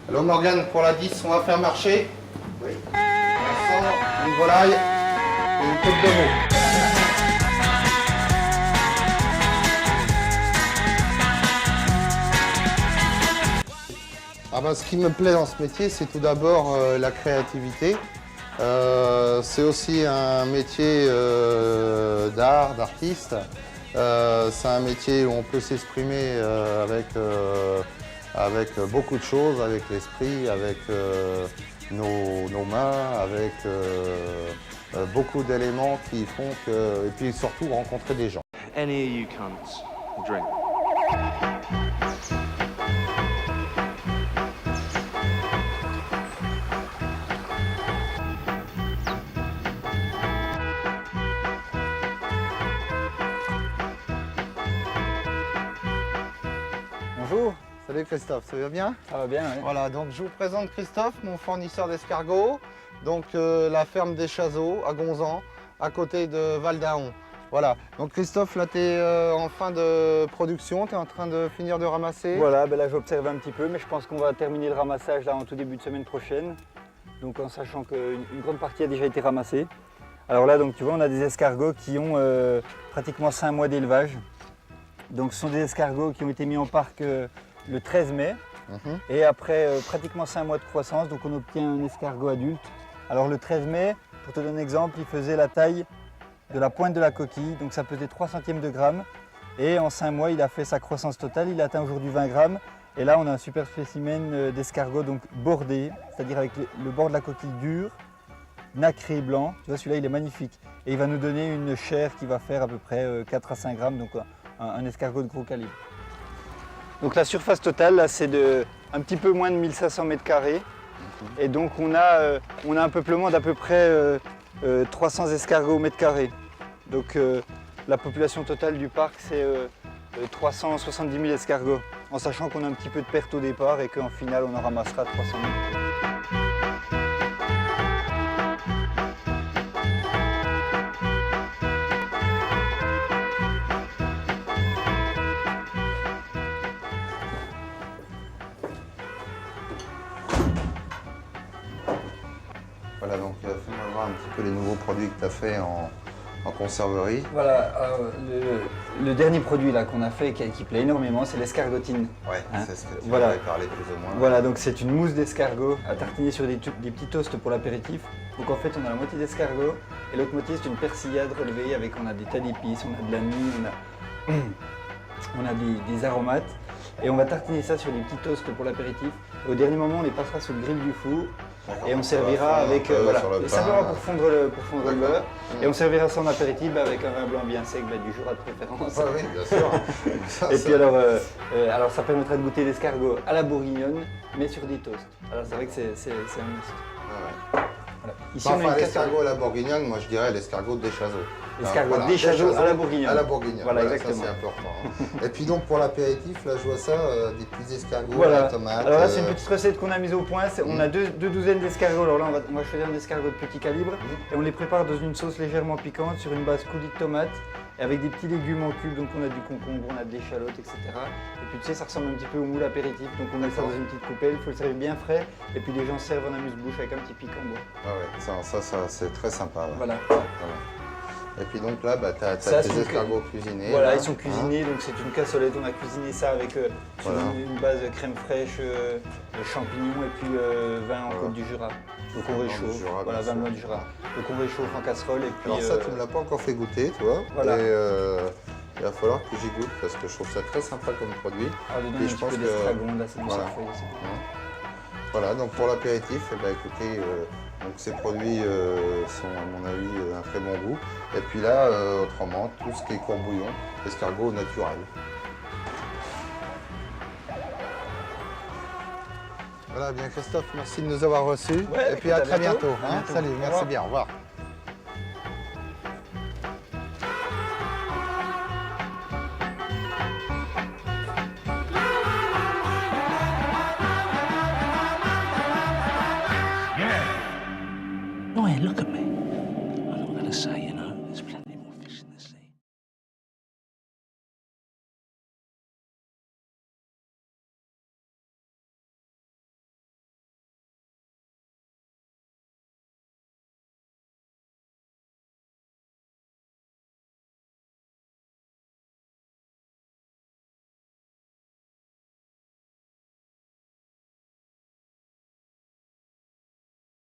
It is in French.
Alors Morgane, pour la 10, on va faire marcher. Oui. Un sang, une volaille et une tête de veau. Ah ben, ce qui me plaît dans ce métier, c'est tout d'abord la créativité. C'est aussi un métier d'art, d'artiste. C'est un métier où on peut s'exprimer avec beaucoup de choses, avec l'esprit, avec nos mains, avec beaucoup d'éléments qui font que... Et puis surtout rencontrer des gens. Any of you cunts drink. Bonjour, salut Christophe, ça va bien? Ça va bien, oui. Voilà, donc je vous présente Christophe, mon fournisseur d'escargots, donc la ferme des Chazeaux à Gonzan, à côté de Val d'Aon. Voilà, donc Christophe, là tu es en fin de production, tu es en train de finir de ramasser. Voilà, ben là j'observe un petit peu, mais je pense qu'on va terminer le ramassage là en tout début de semaine prochaine. Donc en sachant qu'une grande partie a déjà été ramassée. Alors là, donc tu vois, on a des escargots qui ont pratiquement 5 mois d'élevage. Donc ce sont des escargots qui ont été mis en parc le 13 mai. Et après pratiquement 5 mois de croissance, donc on obtient un escargot adulte. Alors le 13 mai, pour te donner un exemple, il faisait la taille de la pointe de la coquille, donc ça pesait 3 centièmes de gramme. Et en 5 mois, il a fait sa croissance totale, il a atteint aujourd'hui 20 grammes. Et là, on a un super spécimen d'escargot donc bordé, c'est-à-dire avec le bord de la coquille dur, nacré blanc. Tu vois, celui-là, il est magnifique. Et il va nous donner une chair qui va faire à peu près 4 à 5 grammes, donc un escargot de gros calibre. Donc la surface totale, là, c'est un petit peu moins de 1500 mètres carrés. Et donc on a un peuplement d'à peu près 300 escargots au mètre carré. Donc la population totale du parc, c'est 370 000 escargots, en sachant qu'on a un petit peu de perte au départ et qu'en final, on en ramassera 300 000. Voilà, donc fais-moi voir un petit peu les nouveaux produits que tu as fait en conserverie. Voilà, le dernier produit là qu'on a fait qui plaît énormément, c'est l'escargotine. Ouais, Hein, c'est ce que tu voilà. avais parlé plus ou moins. Voilà, donc c'est une mousse d'escargot à tartiner sur des petits toasts pour l'apéritif. Donc en fait, on a la moitié d'escargot et l'autre moitié c'est une persillade relevée avec, on a des tas d'épices, on a de l'anis, on a des aromates. Et on va tartiner ça sur des petits toasts pour l'apéritif. Au dernier moment, on les passera sous le grill du four. Et on servira avec, voilà, simplement pour fondre le beurre. Et on servira ça en apéritif avec un vin blanc bien sec, du Jura de préférence. Ah oui, bien sûr. Et puis alors ça permettra de goûter l'escargot à la bourguignonne, mais sur des toasts. Alors c'est vrai que c'est un must. Ah ouais. Voilà. Ici, Enfin, on a une l'escargot à la bourguignonne, moi je dirais l'escargot des Chazeaux. L'escargot des Chazeaux à la bourguignonne. À la bourguignonne, voilà, ça exactement. c'est important. Hein. Et puis donc pour l'apéritif, là je vois ça, des petits escargots, Voilà. la tomate. Alors là c'est une petite recette qu'on a mise au point. On a deux douzaines d'escargots. Alors là on va choisir un escargot de petit calibre et on les prépare dans une sauce légèrement piquante sur une base coulis de tomates et avec des petits légumes en cubes. Donc on a du concombre, on a des échalotes, etc. Et puis tu sais, ça ressemble un petit peu au moule apéritif. Donc on met ça dans une petite coupelle, il faut le servir bien frais. Et puis les gens servent en amuse-bouche avec un petit piquant. Bon. Ah ouais, ça c'est très sympa. Ouais. Voilà. Et puis donc là, tu as tes escargots cuisinés. Voilà, là, ils sont cuisinés, donc c'est une cassolette. On a cuisiné ça avec Voilà. une base crème fraîche, champignons et puis vin en Côte du Jura. Donc on réchauffe, Jura, voilà, bien vin blanc sûr. du Jura. Donc on réchauffe en casserole et puis... Alors ça, tu ne me l'as pas encore fait goûter, toi. Voilà. Et il va falloir que j'y goûte parce que je trouve ça très sympa comme produit. Alors dedans, Et il y a je un pense petit peu que- d'estragon, là c'est du voilà. sarfeuille aussi. Voilà, donc pour l'apéritif, eh ben, écoutez, donc ces produits sont à mon avis un très bon goût. Et puis là, autrement, tout ce qui est courbouillon, escargot naturel. Voilà, bien Christophe, merci de nous avoir reçus. Ouais, et puis à très bientôt. À bientôt. Salut, Au merci revoir. bien, au revoir. No, hey, look at me. I'm not going to say anything.